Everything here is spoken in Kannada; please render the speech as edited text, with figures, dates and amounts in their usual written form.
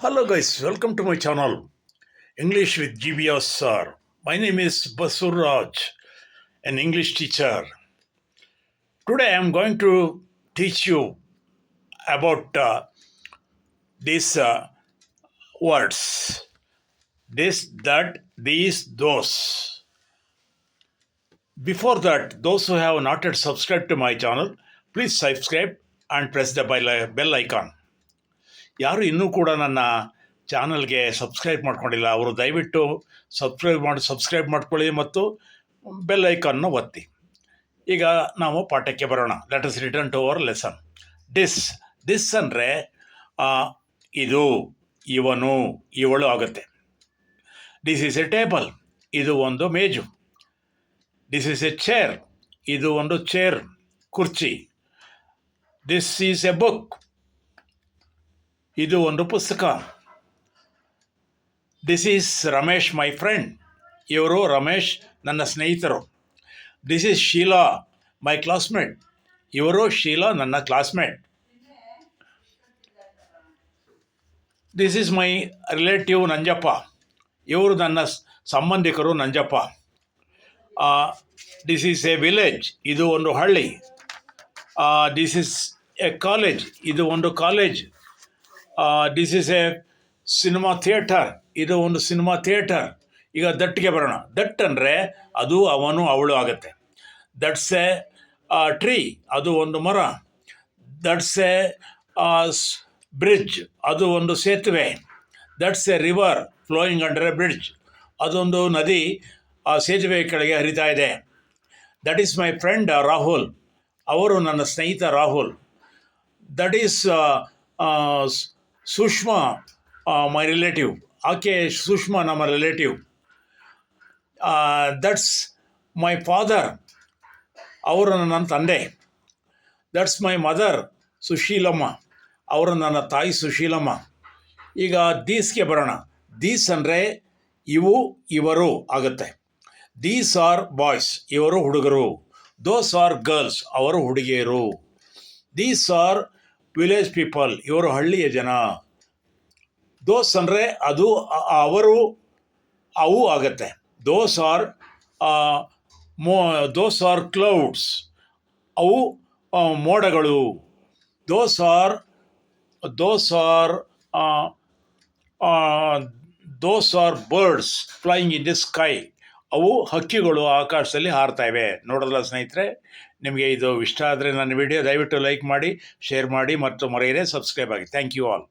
Hello guys, welcome to my channel English with GBS sir. My name is Basuraj, an English teacher. Today I am going to teach you about these words. This, that, these, those. Before that, those who have not yet subscribed to my channel, please subscribe and press the bell icon. ಯಾರು ಇನ್ನೂ ಕೂಡ ನನ್ನ ಚಾನಲ್ಗೆ ಸಬ್ಸ್ಕ್ರೈಬ್ ಮಾಡ್ಕೊಂಡಿಲ್ಲ ಅವರು ದಯವಿಟ್ಟು ಸಬ್ಸ್ಕ್ರೈಬ್ ಮಾಡ್ಕೊಳ್ಳಿ ಮತ್ತು ಬೆಲ್ ಐಕಾನ್ನ ಒತ್ತಿ. ಈಗ ನಾವು ಪಾಠಕ್ಕೆ ಬರೋಣ. Let us return to our lesson. This ಅಂದರೆ ಇದು, ಇವನು, ಇವಳು ಆಗುತ್ತೆ. ದಿಸ್ ಈಸ್ ಎ ಟೇಬಲ್, ಇದು ಒಂದು ಮೇಜು. ದಿಸ್ ಈಸ್ ಎ ಚೇರ್, ಇದು ಒಂದು ಚೇರ್, ಕುರ್ಚಿ. ದಿಸ್ ಈಸ್ ಎ ಬುಕ್, ಇದು ಒಂದು ಪುಸ್ತಕ. This is Ramesh my friend, ಇವರು ರಮೇಶ್ ನನ್ನ ಸ್ನೇಹಿತರು. This is Sheela my classmate, ಇವರು ಶೀಲಾ ನನ್ನ classmate. This is my relative Nanjappa, ಇವರು ನನ್ನ ಸಂಬಂಧಿಕರು Nanjappa. This is a village, ಇದು ಒಂದು ಹಳ್ಳಿ. ದಿಸ್ ಈಸ್ ಎ ಕಾಲೇಜ್, ಇದು ಒಂದು college. This is a cinema theatre, ಇದು ಒಂದು ಸಿನಿಮಾ ಥಿಯೇಟರ್. ಈಗ ದಟ್ಗೆ ಬರೋಣ. ದಟ್ ಅಂದರೆ ಅದು, ಅವನು, ಅವಳು ಆಗುತ್ತೆ. ದಟ್ಸ್ ಎ ಟ್ರೀ, ಅದು ಒಂದು ಮರ. ದಟ್ಸ್ ಎ ಬ್ರಿಡ್ಜ್, ಅದು ಒಂದು ಸೇತುವೆ. That's A river flowing under A bridge, ಅದೊಂದು ನದಿ ಆ ಸೇತುವೆ ಕೆಳಗೆ ಹರಿತಾ ಇದೆ. That is my friend Rahul, ಅವರು ನನ್ನ ಸ್ನೇಹಿತ Rahul. That is Sushma my relative, ಆಕೆ ಸುಷ್ಮಾ ನಮ್ಮ ರಿಲೇಟಿವ್. ದಟ್ಸ್ ಮೈ ಫಾದರ್, ಅವರು ನನ್ನ ತಂದೆ. ದಟ್ಸ್ ಮೈ ಮದರ್ ಸುಶೀಲಮ್ಮ, ಅವರು ನನ್ನ ತಾಯಿ ಸುಶೀಲಮ್ಮ. ಈಗ ದೀಸ್ಗೆ ಬರೋಣ. ದೀಸ್ ಅಂದರೆ ಇವು, ಇವರು ಆಗುತ್ತೆ. ದೀಸ್ ಆರ್ ಬಾಯ್ಸ್, ಇವರು ಹುಡುಗರು. ದೋಸ್ ಆರ್ ಗರ್ಲ್ಸ್, ಅವರು ಹುಡುಗಿಯರು. ದೀಸ್ ಆರ್ ವಿಲೇಜ್ ಪೀಪಲ್, ಇವರು ಹಳ್ಳಿಯ ಜನ. ದೋಸ್ ಅಂದರೆ ಅದು, ಅವರು, ಅವು ಆಗುತ್ತೆ. ದೋಸ್ ಆರ್ ಕ್ಲೌಡ್ಸ್, ಅವು ಮೋಡಗಳು. Those are birds flying in the sky, ಅವು ಹಕ್ಕಿಗಳು ಆಕಾಶದಲ್ಲಿ ಹಾರ್ತಾ ಇವೆ. ನೋಡೋಲ್ಲ ಸ್ನೇಹಿತರೆ, ನಿಮಗೆ ಇದು ಇಷ್ಟ ಆದರೆ ನನ್ನ ವಿಡಿಯೋ ದಯವಿಟ್ಟು ಲೈಕ್ ಮಾಡಿ, ಶೇರ್ ಮಾಡಿ ಮತ್ತು ಮರೆಯದೆ ಸಬ್ಸ್ಕ್ರೈಬ್ ಆಗಿ. Thank you all.